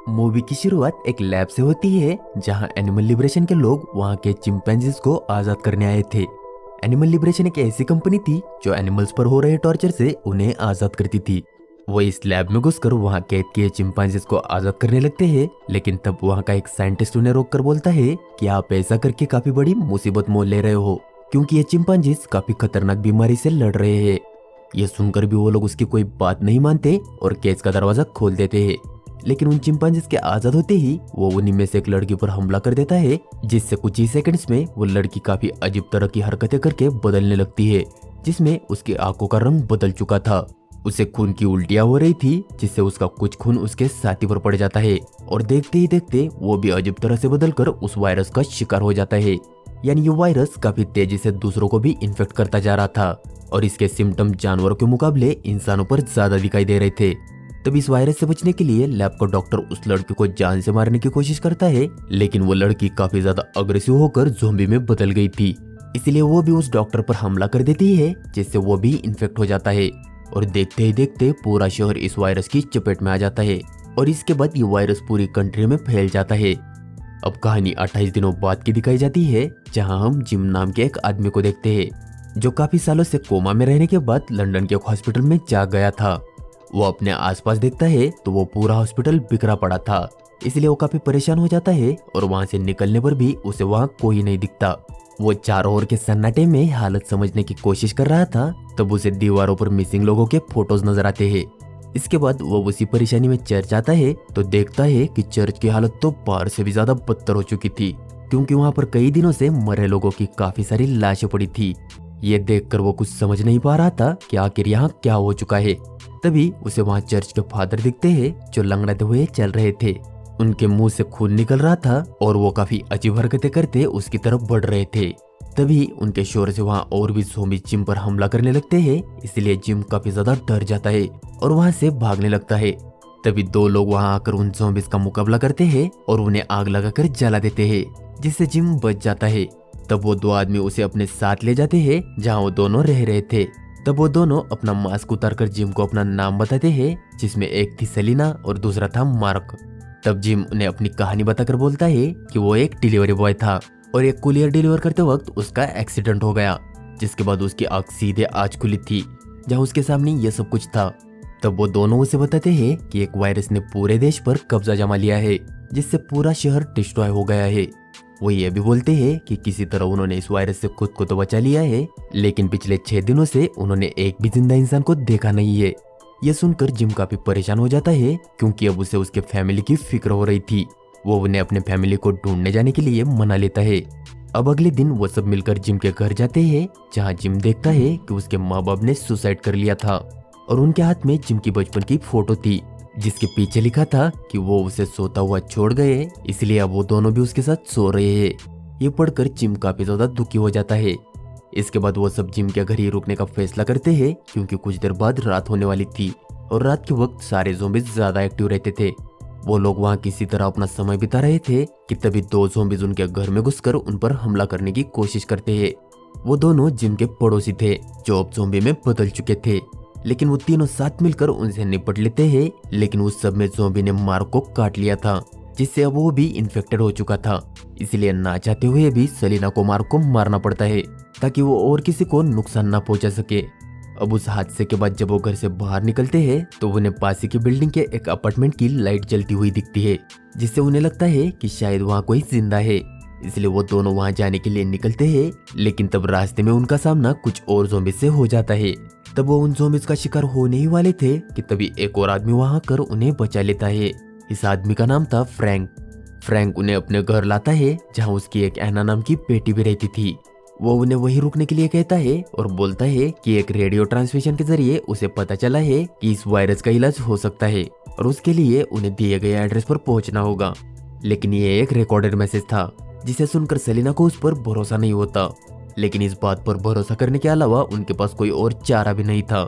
Movie की शुरुआत एक लैब से होती है जहां एनिमल लिबरेशन के लोग वहां के चिंपैंजीज को आजाद करने आए थे। एनिमल लिबरेशन एक ऐसी कंपनी थी जो एनिमल्स पर हो रहे टॉर्चर से उन्हें आजाद करती थी। वो इस लैब में घुसकर वहां कैद किए चिंपैंजीज को आजाद करने लगते हैं, लेकिन तब वहां का एक साइंटिस्ट उन्हें रोककर बोलता है कि आप ऐसा करके काफी बड़ी मुसीबत मोल ले रहे हो, क्योंकि ये चिंपैंजीज काफी खतरनाक बीमारी से लड़ रहे हैं। ये सुनकर भी वो लोग उसकी कोई बात नहीं मानते और केज का दरवाजा खोल देते हैं। लेकिन उन चिंपैंजीज के आजाद होते ही वो उन्हीं में से एक लड़की पर हमला कर देता है, जिससे कुछ ही सेकंड्स में वो लड़की काफी अजीब तरह की हरकतें करके बदलने लगती है, जिसमें उसकी आंखों का रंग बदल चुका था। उसे खून की उल्टियां हो रही थी, जिससे उसका कुछ खून उसके साथी पर पड़ जाता है और देखते ही देखते वो भी अजीब तरह से बदलकर उस वायरस का शिकार हो जाता है। यानी ये वायरस काफी तेजी से दूसरों को भी इन्फेक्ट करता जा रहा था और इसके सिम्टम जानवरों के मुकाबले इंसानों पर ज्यादा दिखाई दे रहे थे। तब इस वायरस से बचने के लिए लैब का डॉक्टर उस लड़की को जान से मारने की कोशिश करता है, लेकिन वो लड़की काफी ज्यादा अग्रेसिव होकर ज़ॉम्बी में बदल गई थी। इसलिए वो भी उस डॉक्टर पर हमला कर देती है, जिससे वो भी इन्फेक्ट हो जाता है और देखते ही देखते पूरा शहर इस वायरस की चपेट में आ जाता है और इसके बाद ये वायरस पूरी कंट्री में फैल जाता है। अब कहानी 28 दिनों बाद की दिखाई जाती है, जहां हम जिम नाम के एक आदमी को देखते हैं, जो काफी सालों से कोमा में रहने के बाद लंदन के एक हॉस्पिटल में जाग गया था। वो अपने आसपास देखता है तो वो पूरा हॉस्पिटल बिखरा पड़ा था, इसलिए वो काफी परेशान हो जाता है और वहां से निकलने पर भी उसे वहां कोई नहीं दिखता। वो चारों ओर के सन्नाटे में हालत समझने की कोशिश कर रहा था, तब उसे दीवारों पर मिसिंग लोगों के फोटोज नजर आते हैं। इसके बाद वो उसी परेशानी में चर्च आता है तो देखता है कि चर्च की हालत तो बाहर से भी ज्यादा बदतर हो चुकी थी, क्योंकि वहां पर कई दिनों से मरे लोगों की काफी सारी लाशें पड़ी थी। ये देखकर वो कुछ समझ नहीं पा रहा था कि आखिर यहाँ क्या हो चुका है। तभी उसे वहां चर्च के फादर दिखते हैं, जो लंगड़ाते हुए चल रहे थे। उनके मुंह से खून निकल रहा था और वो काफी अजीब हरकतें करते उसकी तरफ बढ़ रहे थे। तभी उनके शोर से वहां और भी ज़ॉम्बी जिम पर हमला करने लगते हैं, इसलिए जिम काफी ज्यादा डर जाता है और वहां से भागने लगता है। तभी दो लोग वहां आकर उन ज़ॉम्बीज का मुकाबला करते हैं और उन्हें आग लगाकर जला देते हैं, जिससे जिम बच जाता है। तब वो दो आदमी उसे अपने साथ ले जाते हैं जहाँ वो दोनों रह रहे थे। तब वो दोनों अपना मास्क उतारकर जिम को अपना नाम बताते हैं, जिसमें एक थी सेलिना और दूसरा था मार्क। तब जिम उन्हें अपनी कहानी बताकर बोलता है कि वो एक डिलीवरी बॉय था और एक कुरियर डिलीवर करते वक्त उसका एक्सीडेंट हो गया, जिसके बाद उसकी आंख सीधे आज खुली थी जहाँ उसके सामने ये सब कुछ था। तब वो दोनों उसे बताते हैं कि एक वायरस ने पूरे देश पर कब्जा जमा लिया है, जिससे पूरा शहर डिस्ट्रॉय हो गया है। वो ये भी बोलते हैं कि किसी तरह उन्होंने इस वायरस से खुद को तो बचा लिया है, लेकिन पिछले 6 दिनों से उन्होंने एक भी जिंदा इंसान को देखा नहीं है। ये सुनकर जिम काफी परेशान हो जाता है, क्योंकि अब उसे उसके फैमिली की फिक्र हो रही थी। वो उन्हें अपने फैमिली को ढूंढने जाने के लिए मना लेता है। अब अगले दिन वो सब मिलकर जिम के घर जाते हैं, जहाँ जिम देखता है कि उसके माँ बाप ने सुसाइड कर लिया था और उनके हाथ में जिम की बचपन की फोटो थी, जिसके पीछे लिखा था कि वो उसे सोता हुआ छोड़ गए, इसलिए अब वो दोनों भी उसके साथ सो रहे हैं। ये पढ़कर जिम काफी ज्यादा दुखी हो जाता है। इसके बाद वो सब जिम के घर ही रुकने का फैसला करते हैं, क्योंकि कुछ देर बाद रात होने वाली थी और रात के वक्त सारे ज़ॉम्बीज ज्यादा एक्टिव रहते थे। वो लोग वहाँ किसी तरह अपना समय बिता रहे थे कि तभी दो ज़ॉम्बीज उनके घर में घुसकर उन पर हमला करने की कोशिश करते हैं। वो दोनों जिम के पड़ोसी थे, जो अब ज़ॉम्बी में बदल चुके थे, लेकिन वो तीनों साथ मिलकर उनसे निपट लेते हैं। लेकिन उस सब में ज़ॉम्बी ने मार्क को काट लिया था, जिससे अब वो भी इन्फेक्टेड हो चुका था। इसलिए ना चाहते हुए भी सेलिना को मार्क को मारना पड़ता है, ताकि वो और किसी को नुकसान ना पहुंचा सके। अब उस हादसे के बाद जब वो घर से बाहर निकलते हैं तो उन्हें पास ही की बिल्डिंग के एक अपार्टमेंट की लाइट जलती हुई दिखती है, जिससे उन्हें लगता है कि शायद वहाँ कोई जिंदा है। इसलिए वो दोनों वहाँ जाने के लिए निकलते हैं, लेकिन तब रास्ते में उनका सामना कुछ और ज़ॉम्बीज से हो जाता है। तब वो उन ज़ॉम्बीज का शिकार होने ही वाले थे कि तभी एक और आदमी वहाँ आकर उन्हें बचा लेता है। इस आदमी का नाम था फ्रैंक। फ्रैंक उन्हें अपने घर लाता है, जहाँ उसकी एक एना नाम की बेटी भी रहती थी। वो उन्हें वहीं रुकने के लिए कहता है और बोलता है कि एक रेडियो ट्रांसमिशन के जरिए उसे पता चला है कि इस वायरस का इलाज हो सकता है और उसके लिए उन्हें दिए गए एड्रेस पर पहुंचना होगा। लेकिन ये एक रिकॉर्डेड मैसेज था, जिसे सुनकर सेलिना को उस पर भरोसा नहीं होता, लेकिन इस बात पर भरोसा करने के अलावा उनके पास कोई और चारा भी नहीं था।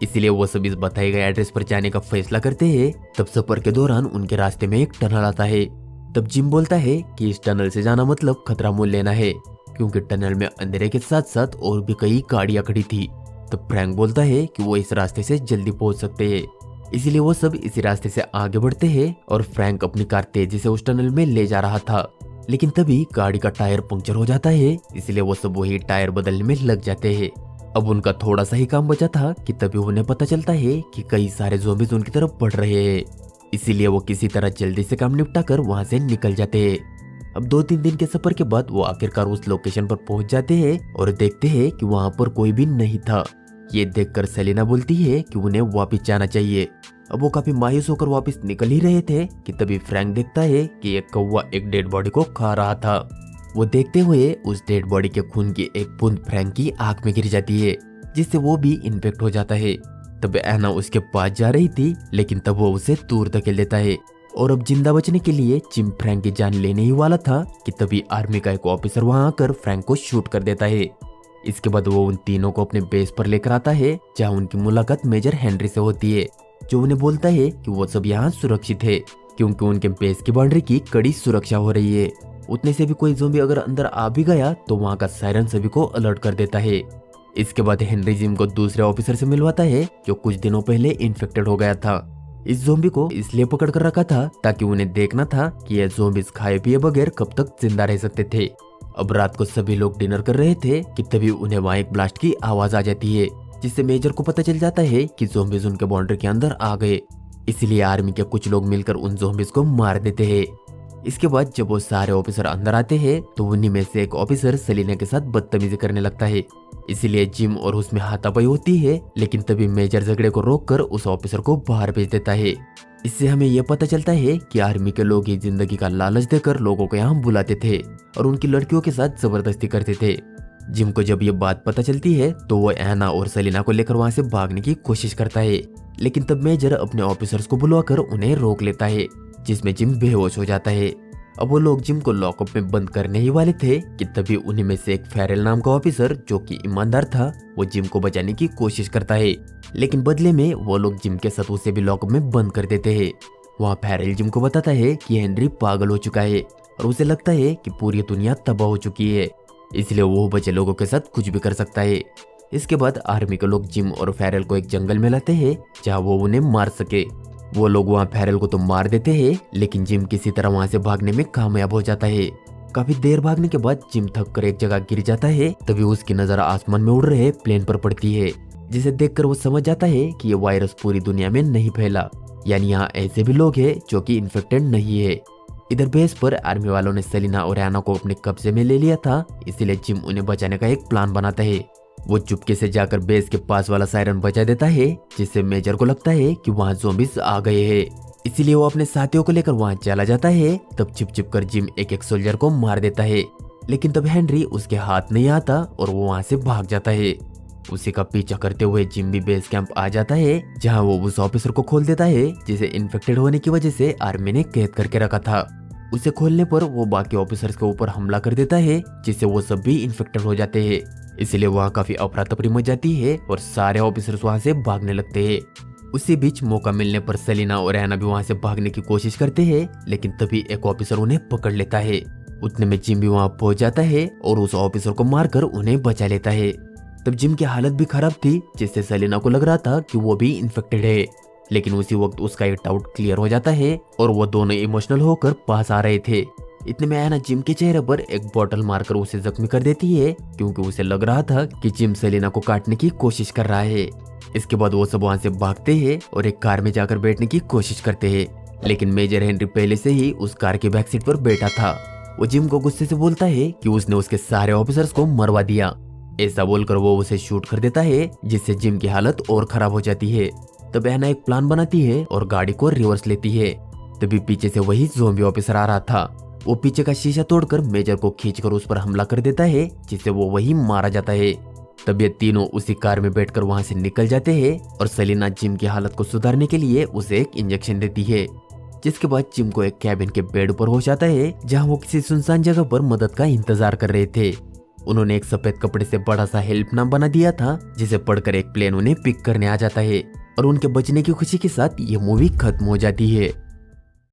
इसलिए वो सब इस बताए गए एड्रेस पर जाने का फैसला करते हैं। तब सफर के दौरान उनके रास्ते में एक टनल आता है। तब जिम बोलता है कि इस टनल से जाना मतलब खतरा मोल लेना है, क्योंकि टनल में अंधेरे के साथ साथ और भी कई गाड़ियां खड़ी थी। तब फ्रैंक बोलता है कि वो इस रास्ते से जल्दी पहुंच सकते हैं। इसीलिए वो सब इसी रास्ते से आगे बढ़ते हैं और फ्रैंक अपनी कार तेजी से उस टनल में ले जा रहा था। लेकिन तभी गाड़ी का टायर पंक्चर हो जाता है, इसलिए वो सब वही टायर बदलने में लग जाते हैं। अब उनका थोड़ा सा ही काम बचा था कि तभी उन्हें पता चलता है कि कई सारे ज़ॉम्बीज़ उनकी तरफ बढ़ रहे हैं। इसीलिए वो किसी तरह जल्दी से काम निपटा कर वहां से निकल जाते हैं। अब 2-3 दिन के सफर के बाद वो आखिरकार उस लोकेशन पर पहुंच जाते हैं और देखते हैं कि वहां पर कोई भी नहीं था। ये देखकर सेलिना बोलती है कि उन्हें वापस जाना चाहिए। अब वो काफी मायूस होकर वापस निकल ही रहे थे कि तभी फ्रैंक देखता है कि एक कौवा एक डेड बॉडी को खा रहा था। वो देखते हुए उस डेड बॉडी के खून की एक बूंद फ्रैंक की आंख में गिर जाती है, जिससे वो भी इन्फेक्ट हो जाता है। तब एना उसके पास जा रही थी, लेकिन तब वो उसे दूर धकेल देता है और अब जिंदा बचने के लिए जिम फ्रैंक की जान लेने ही वाला था कि तभी आर्मी का एक ऑफिसर वहां आकर फ्रैंक को शूट कर देता है। इसके बाद वो उन तीनों को अपने बेस पर लेकर आता है, जहां उनकी मुलाकात मेजर हेनरी से होती है, जो उन्हें बोलता है कि वो सब यहाँ सुरक्षित है क्योंकि उनके बेस की बाउंड्री की कड़ी सुरक्षा हो रही है। उतने से भी कोई ज़ॉम्बी अगर अंदर आ भी गया तो वहाँ का सायरन सभी को अलर्ट कर देता है। इसके बाद हेनरी जिम को दूसरे ऑफिसर से मिलवाता है, जो कुछ दिनों पहले इन्फेक्टेड हो गया था। इस ज़ॉम्बी को इसलिए पकड़ कर रखा था ताकि उन्हें देखना था कि ये ज़ॉम्बीज़ खाए पिए बगैर कब तक जिंदा रह सकते थे। अब रात को सभी लोग डिनर कर रहे थे कि तभी उन्हें वहाँ एक ब्लास्ट की आवाज आ जाती है, जिससे मेजर को पता चल जाता है कि ज़ॉम्बीज़ उनके बाउंड्री के अंदर आ गए। इसलिए आर्मी के कुछ लोग मिलकर उन ज़ॉम्बीज़ को मार देते हैं। इसके बाद जब वो सारे ऑफिसर अंदर आते हैं तो उन्हीं में से एक ऑफिसर सेलिना के साथ बदतमीजी करने लगता है। इसीलिए जिम और उसमें हाथापाई होती है, लेकिन तभी मेजर झगड़े को रोककर उस ऑफिसर को बाहर भेज देता है। इससे हमें यह पता चलता है कि आर्मी के लोग ही जिंदगी का लालच देकर लोगों को यहाँ बुलाते थे और उनकी लड़कियों के साथ जबरदस्ती करते थे। जिम को जब ये बात पता चलती है तो वो एना और सेलिना को लेकर वहां से भागने की कोशिश करता है, लेकिन तब मेजर अपने ऑफिसर्स को बुलवाकर उन्हें रोक लेता है, जिसमें जिम बेहोश हो जाता है। अब वो लोग जिम को लॉकअप में बंद करने ही वाले थे कि तभी उन्हीं में से एक फेरेल नाम का ऑफिसर, जो कि ईमानदार था, वो जिम को बचाने की कोशिश करता है, लेकिन बदले में वो लोग जिम के साथ उसे भी लॉकअप में बंद कर देते हैं। वहाँ फेरेल जिम को बताता है कि हेनरी पागल हो चुका है और उसे लगता है कि पूरी दुनिया तबाह हो चुकी है, इसलिए वो बचे लोगों के साथ कुछ भी कर सकता है। इसके बाद आर्मी के लोग जिम और फेरेल को एक जंगल में लाते हैं जहाँ वो उन्हें मार सके। वो लोग वहाँ फेरेल को तो मार देते हैं, लेकिन जिम किसी तरह वहाँ से भागने में कामयाब हो जाता है। काफी देर भागने के बाद जिम थक कर एक जगह गिर जाता है। तभी उसकी नजर आसमान में उड़ रहे प्लेन पर पड़ती है, जिसे देखकर वो समझ जाता है कि ये वायरस पूरी दुनिया में नहीं फैला, यानी यहाँ ऐसे भी लोग हैं जो कि इन्फेक्टेड नहीं है। इधर बेस पर आर्मी वालों ने सेलिना और एना को अपने कब्जे में ले लिया था, इसीलिए जिम उन्हें बचाने का एक प्लान बनाता है। वो चुपके से जाकर बेस के पास वाला सायरन बजा देता है, जिससे मेजर को लगता है कि वहाँ ज़ॉम्बीज़ आ गए हैं। इसीलिए वो अपने साथियों को लेकर वहाँ चला जाता है। तब छिप कर जिम एक सोल्जर को मार देता है, लेकिन तब हेनरी उसके हाथ नहीं आता और वो वहाँ से भाग जाता है। उसी का पीछा करते हुए जिम भी बेस कैंप आ जाता है, जहाँ वो उस ऑफिसर को खोल देता है जिसे इन्फेक्टेड होने की वजह से आर्मी ने कैद करके रखा था। उसे खोलने पर वो बाकी ऑफिसर्स के ऊपर हमला कर देता है, जिससे वो सब भी इन्फेक्टेड हो जाते हैं। इसलिए वहाँ काफी अफरा तफरी मच जाती है और सारे ऑफिसर्स वहाँ से भागने लगते हैं। उसी बीच मौका मिलने पर सेलिना और एना भी वहाँ से भागने की कोशिश करते हैं, लेकिन तभी एक ऑफिसर उन्हें पकड़ लेता है। उतने में जिम भी वहाँ पहुंच जाता है और उस ऑफिसर को मारकर उन्हें बचा लेता है। तब जिम की हालत भी खराब थी, जिससे सेलिना को लग रहा था कि वो भी इन्फेक्टेड है, लेकिन उसी वक्त उसका एक डाउट क्लियर हो जाता है और वो दोनों इमोशनल होकर पास आ रहे थे। इतने में एना जिम के चेहरे पर एक बोतल मारकर उसे जख्मी कर देती है, क्योंकि उसे लग रहा था कि जिम सेलिना को काटने की कोशिश कर रहा है। इसके बाद वो सब वहाँ से भागते हैं और एक कार में जाकर बैठने की कोशिश करते हैं, लेकिन मेजर हेनरी पहले से ही उस कार की बैक सीट पर बैठा था। वो जिम को गुस्से से बोलता है कि उसने उसके सारे ऑफिसर्स को मरवा दिया। ऐसा बोलकर वो उसे शूट कर देता है, जिससे जिम की हालत और खराब हो जाती है। तब एना एक प्लान बनाती है और गाड़ी को रिवर्स लेती है। तभी पीछे से वही ज़ॉम्बी ऑफिसर आ रहा था। वो पीछे का शीशा तोड़कर मेजर को खींचकर उस पर हमला कर देता है, जिससे वो वही मारा जाता है। तब ये तीनों उसी कार में बैठकर वहां से निकल जाते हैं और सेलिना जिम की हालत को सुधारने के लिए उसे एक इंजेक्शन देती है, जिसके बाद जिम को एक कैबिन के बेड पर होश आता है, जहाँ वो किसी सुनसान जगह पर मदद का इंतजार कर रहे थे। उन्होंने एक सफेद कपड़े से बड़ा सा हेल्पनामा बना दिया था, जिसे पढ़कर एक प्लेन उन्हें पिक करने आ जाता है और उनके बचने की खुशी के साथ ये मूवी खत्म हो जाती है।